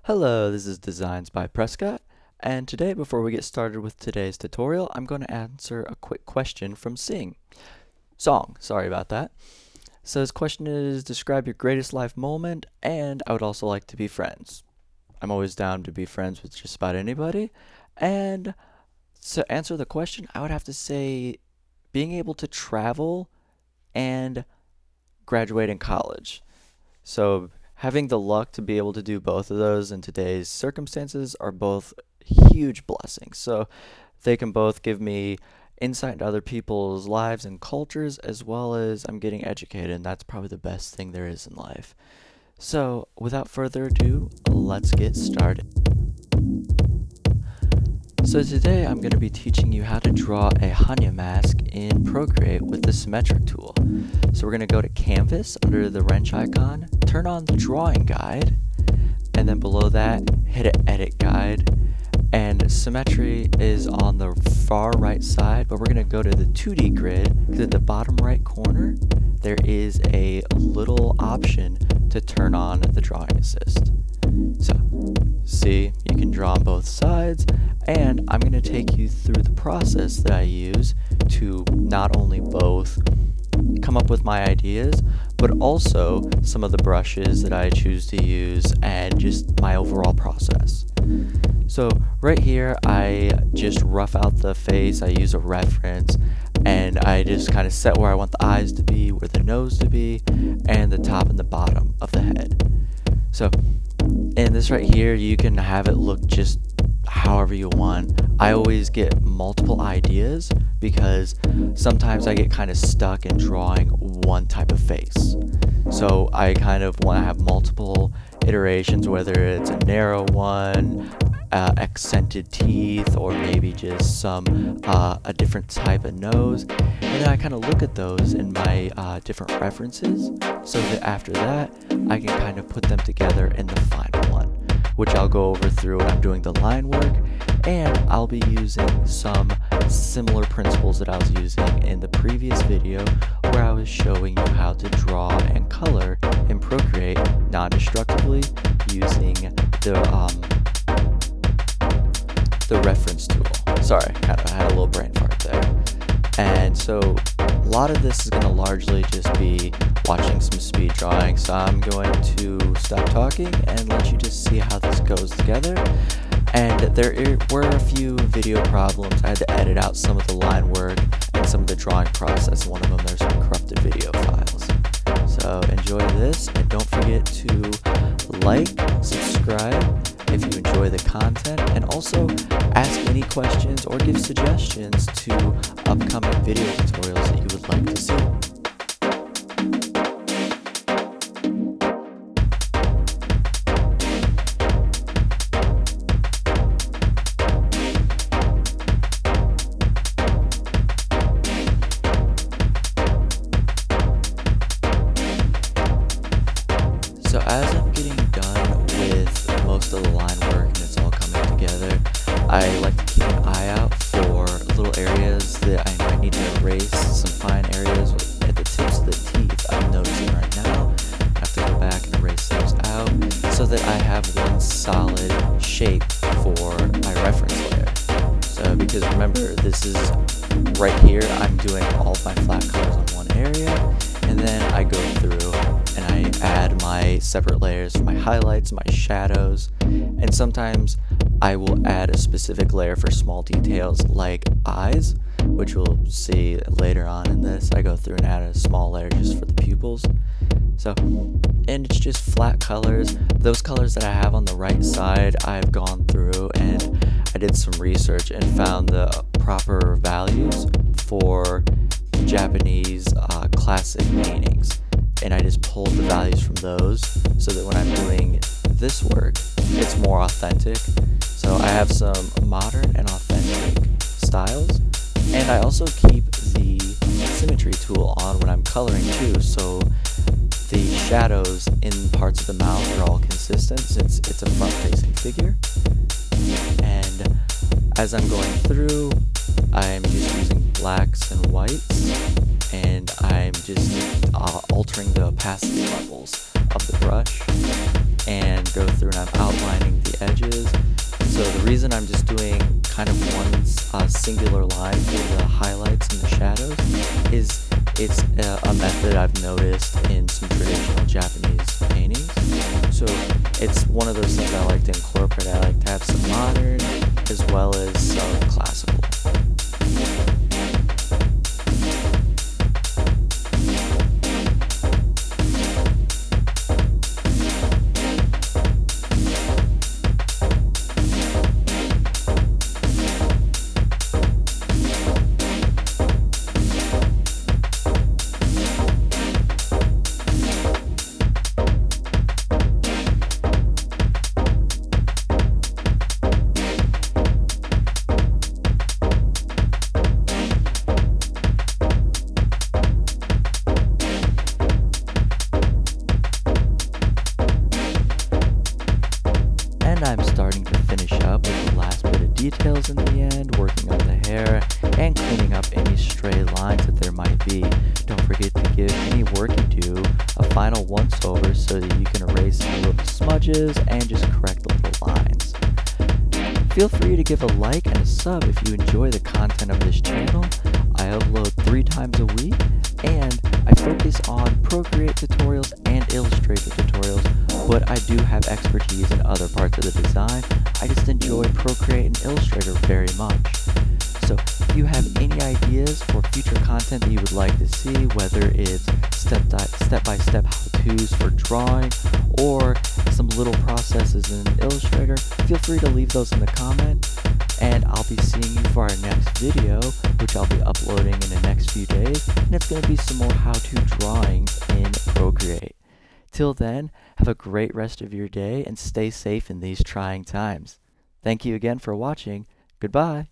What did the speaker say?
Hello, this is Designs by Prescott, and today before we get started with today's tutorial, I'm going to answer a quick question from sorry about that. So his question is, describe your greatest life moment, and I would also like to be friends. I'm always down to be friends with just about anybody, and to answer the question, I would have to say being able to travel and graduate in college. So having the luck to be able to do both of those in today's circumstances are both huge blessings. So they can both give me insight into other people's lives and cultures, as well as I'm getting educated, and that's probably the best thing there is in life. So without further ado, let's get started. So today I'm going to be teaching you how to draw a Hanya mask in Procreate with the symmetric tool. So we're going to go to Canvas under the wrench icon, turn on the drawing guide, and then below that hit an edit guide. And symmetry is on the far right side, but we're going to go to the 2D grid because at the bottom right corner there is a little option to turn on the drawing assist. So see, you can draw on both sides, and I'm going to take you through the process that I use to not only both come up with my ideas, but also some of the brushes that I choose to use and just my overall process. So right here, I just rough out the face, I use a reference, and I just kind of set where I want the eyes to be, where the nose to be, and the top and the bottom of the head. So in this right here, you can have it look just however you want. I always get multiple ideas because sometimes I get kind of stuck in drawing one type of face. So I kind of want to have multiple iterations, whether it's a narrow one, accented teeth, or maybe just a different type of nose. And then I kind of look at those in my different references, so that after that I can kind of put them together in the final one, which I'll go over through when I'm doing the line work, and I'll be using some similar principles that I was using in the previous video where I was showing you how to draw and color in Procreate non-destructively using the reference tool. Sorry, I had a little brain fart there. And so a lot of this is going to largely just be watching some speed drawing, so I'm going to stop talking and let you just see how this goes together. And there were a few video problems. I had to edit out some of the line work and some of the drawing process. One of them, there's some corrupted video files. So enjoy this, and don't forget to like, subscribe if you enjoy the content, and also ask any questions or give suggestions to upcoming video tutorials that you would like to see. So as I'm getting done with most of the line work and it's all coming together, I like to keep an eye out for little areas that I might need to erase, some fine areas at the tips of the teeth I'm noticing right now. I have to go back and erase those out so that I have one solid shape for my reference layer. So because remember, this is right here, I'm doing all of my flat colors on one area, and then I go through and I add my separate layers for my highlights, my shadows, and sometimes I will add a specific layer for small details like eyes, which we'll see later on in this. I go through and add a small layer just for the pupils. So, and it's just flat colors. Those colors that I have on the right side, I've gone through and I did some research and found the proper values for Japanese classic paintings. And I just pulled the values from those so that when I'm doing this work, it's more authentic. So I have some modern and authentic styles, and I also keep the symmetry tool on when I'm coloring too, so the shadows in parts of the mouth are all consistent since it's a front-facing figure. And as I'm going through, I'm just using blacks and whites, and I'm just altering the opacity levels of the brush and go through and I'm outlining the edges. So the reason I'm just doing kind of one singular line for the highlights and the shadows is it's a method I've noticed in some traditional Japanese paintings. So it's one of those things I like to incorporate. I like to have some modern as well as some classical. And I'm starting to finish up with the last bit of details in the end, working on the hair and cleaning up any stray lines that there might be. Don't forget to give any work you do a final once over so that you can erase any little smudges and just correct the little lines. Feel free to give a like and a sub if you enjoy the content of this channel. I upload 3 times a week and I focus on Procreate tutorials and Illustrator tutorials, but I do have expertise in other parts of the design. I just enjoy Procreate and Illustrator very much. So if you have any ideas for future content that you would like to see, whether it's step-by-step how-tos for drawing or some little processes in Illustrator, feel free to leave those in the comments. And I'll be seeing you for our next video, which I'll be uploading in the next few days, and it's going to be some more how-to drawings in Procreate. Till then, have a great rest of your day and stay safe in these trying times. Thank you again for watching. Goodbye.